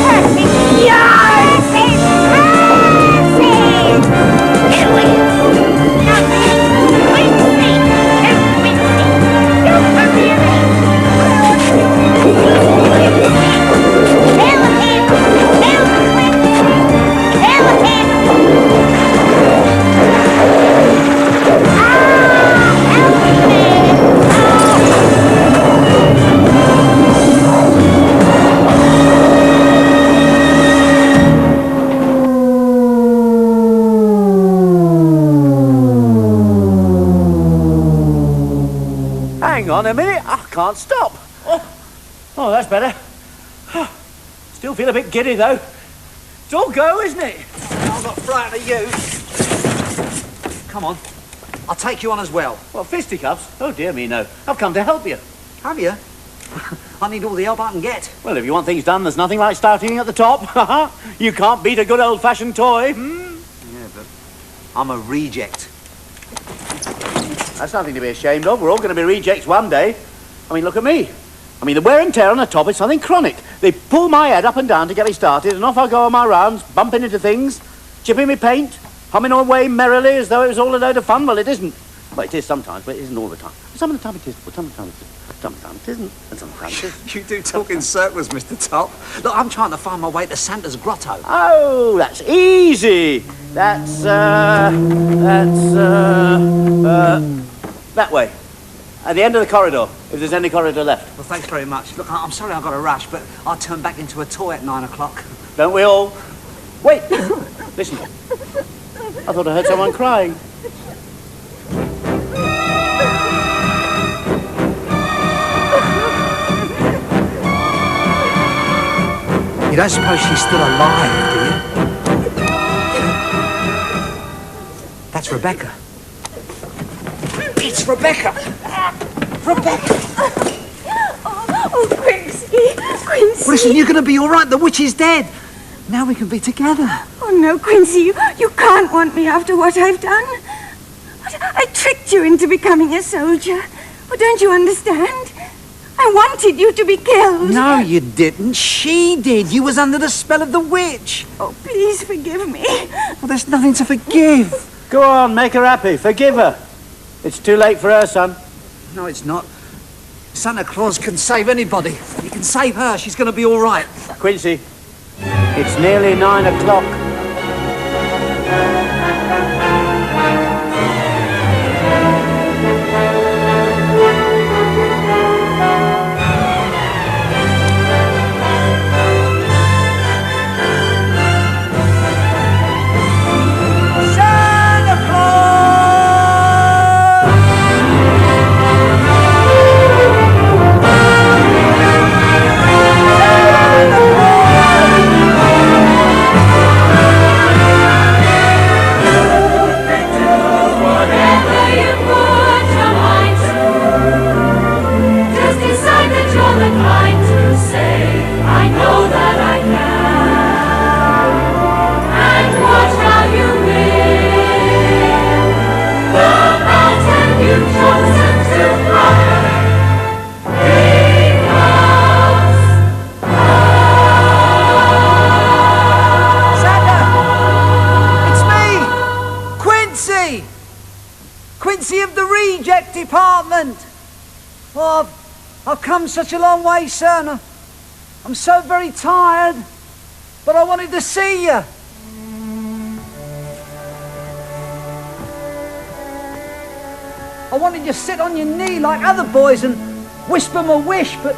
Perfect! Yours is perfect! Get away! Nothing! Quincy! Hang on a minute, I can't stop. Oh, that's better. Still feel a bit giddy, though. It's all go, isn't it? I'm not frightened of you. Come on. I'll take you on as well. Well, fisticuffs? Oh, dear me, no. I've come to help you. Have you? I need all the help I can get. Well, if you want things done, there's nothing like starting at the top. You can't beat a good old-fashioned toy. Yeah, but I'm a reject. That's nothing to be ashamed of. We're all going to be rejects one day. I mean, look at me. I mean, the wear and tear on the top is something chronic. They pull my head up and down to get me started, and off I go on my rounds, bumping into things, chipping me paint, humming away merrily as though it was all a load of fun. Well, it isn't. Well, it is sometimes, but it isn't all the time. Some of the time it is, but some of the time it isn't. Sometimes it isn't, and sometimes it is. You do talk in circles, Mr. Top. Look, I'm trying to find my way to Santa's grotto. Oh, that's easy. That's that way. At the end of the corridor, if there's any corridor left. Well, thanks very much. Look, I'm sorry I've got to rush, but I'll turn back into a toy at 9 o'clock. Don't we all? Wait! Listen. I thought I heard someone crying. You don't suppose she's still alive, do you? That's Rebecca. It's Rebecca! Rebecca! Oh, Quincy! Quincy! Listen, you're going to be all right. The witch is dead. Now we can be together. Oh, no, Quincy, you can't want me after what I've done. I tricked you into becoming a soldier. Oh, don't you understand? I wanted you to be killed. No, you didn't. She did. You was under the spell of the witch. Oh, please forgive me. Well, there's nothing to forgive. Go on, make her happy. Forgive her. It's too late for her, son. No, it's not. Santa Claus can save anybody. He can save her. She's going to be all right. Quincy, it's nearly 9 o'clock. Quincy of the Reject Department. Oh, I've come such a long way, sir, and I'm so very tired, but I wanted to see you. I wanted you to sit on your knee like other boys and whisper my wish, but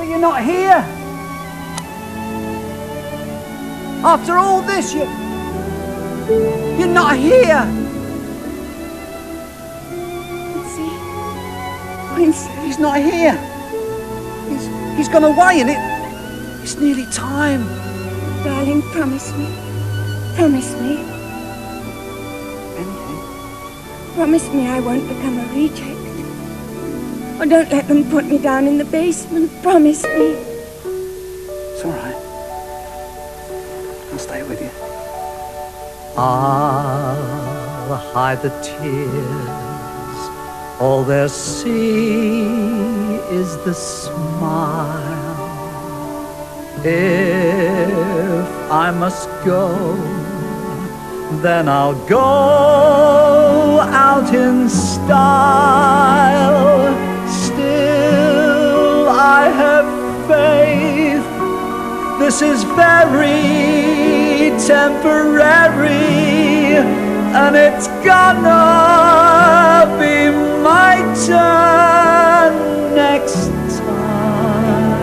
you're not here. After all this, you're not here. Quincy. He's not here. He's gone away, and it's nearly time. Darling, promise me. Promise me. Anything? Promise me I won't become a reject. Or don't let them put me down in the basement. Promise me. It's all right. I'll stay with you. I'll hide the tears. All they'll see is the smile. If I must go, then I'll go out in style. Still, I have faith. This is very temporary, and it's gonna be my turn next time.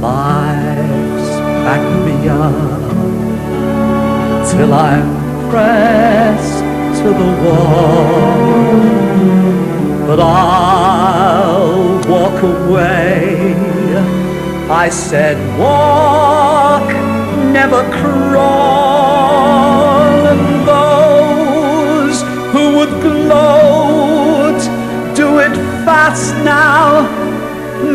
Life's backed me up till I'm pressed to the wall, but I'll walk away. I said walk, never crawl, and those who would gloat, do it fast now,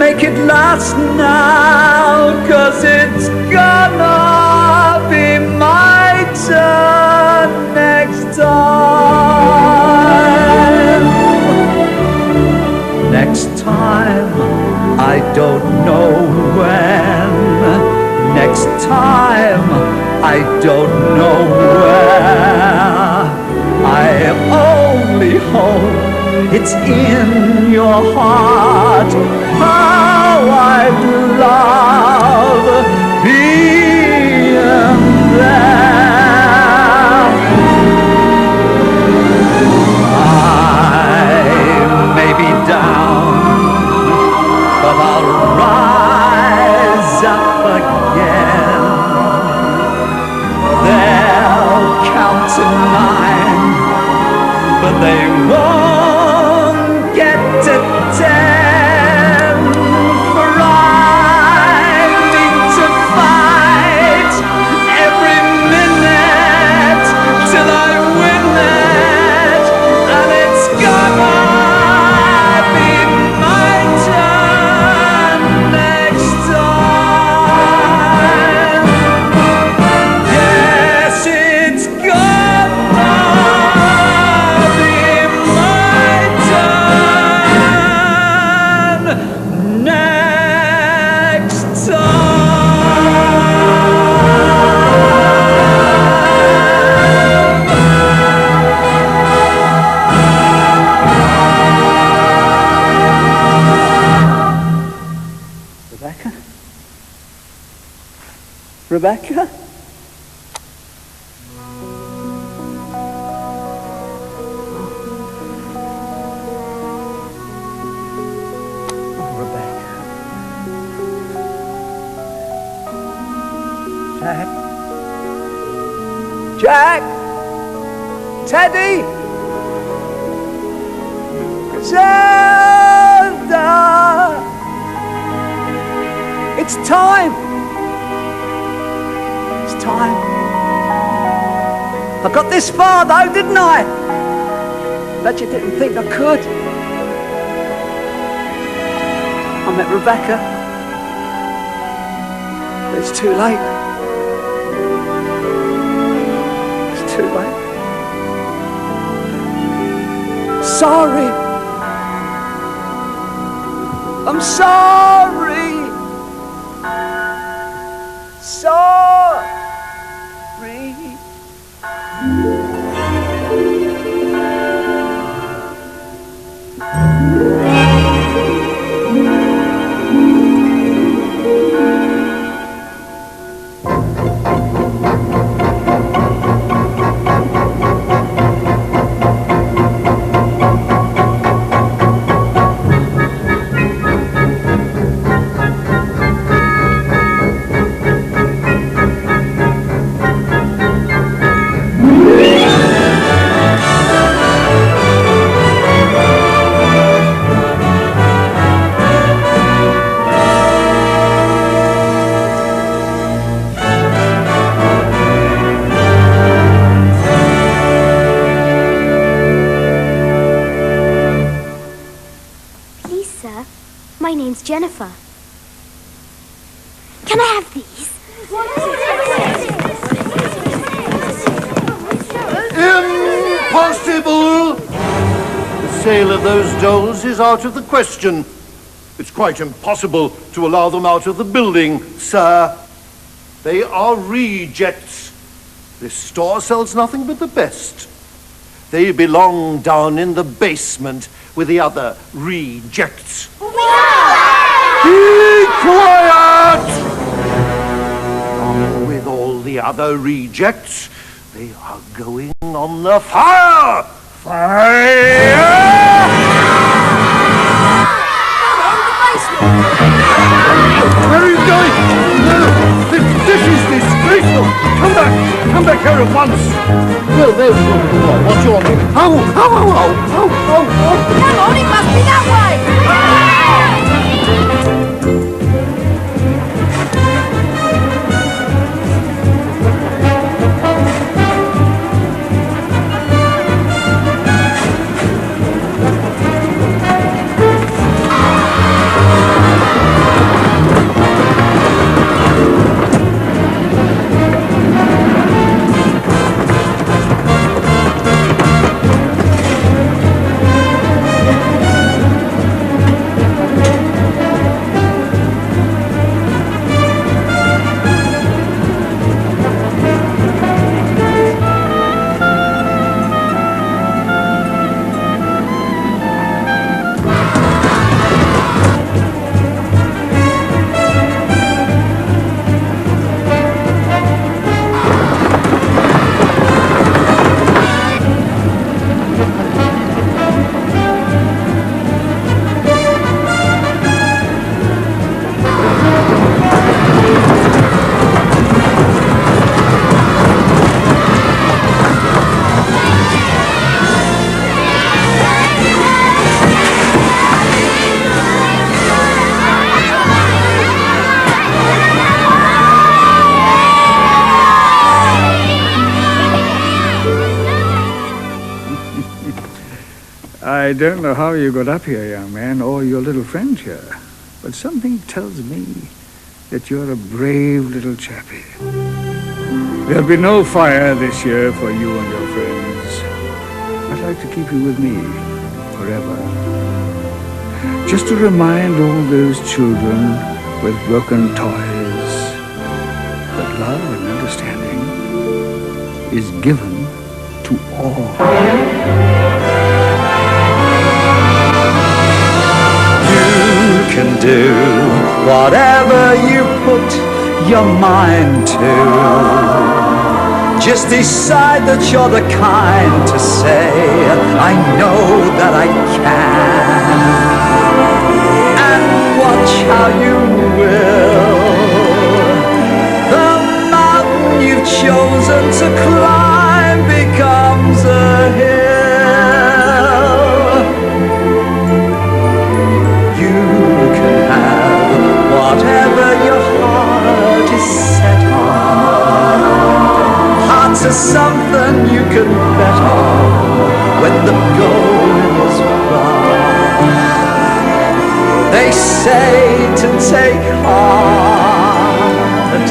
make it last now, 'cause it's gonna be my turn next time. Next time, I don't know when. Next time, I don't know where. I only hope it's in your heart. How I'd love being there. I may be down, but I'll rise up again. They'll count to 9, but they won't get to 10. For I need to fight every minute till I win it, and it's gonna be my turn next time. Yes, it's gonna be my turn next Rebecca? Rebecca? Oh, Rebecca. Jack? Jack? Teddy? Griselda! It's time! It's time. I got this far though, didn't I? Bet you didn't think I could. I met Rebecca. But it's too late. It's too late. Sorry. I'm sorry. Sorry. offer. Can I have these? Impossible! The sale of those dolls is out of the question. It's quite impossible to allow them out of the building, sir. They are rejects. This store sells nothing but the best. They belong down in the basement with the other rejects. Be quiet! Along with all the other rejects, they are going on the fire! Fire! Where are you going? No, this is disgraceful. Come back here at once. Well, what you want? Ow! Come on, it must be that way. I don't know how you got up here, young man, or your little friend here, but something tells me that you're a brave little chappie. There'll be no fire this year for you and your friends. I'd like to keep you with me forever. Just to remind all those children with broken toys that love and understanding is given to all. You can do whatever you put your mind to. Just decide that you're the kind to say, I know that I can. And watch how you will. The mountain you've chosen to climb becomes a hill. Whatever your heart is set on, hearts are something you can bet on when the going is rough. They say to take heart,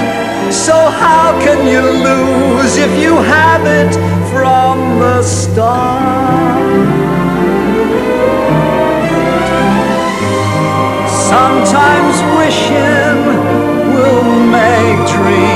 so how can you lose if you have it from the start? Sometimes wishing will make dreams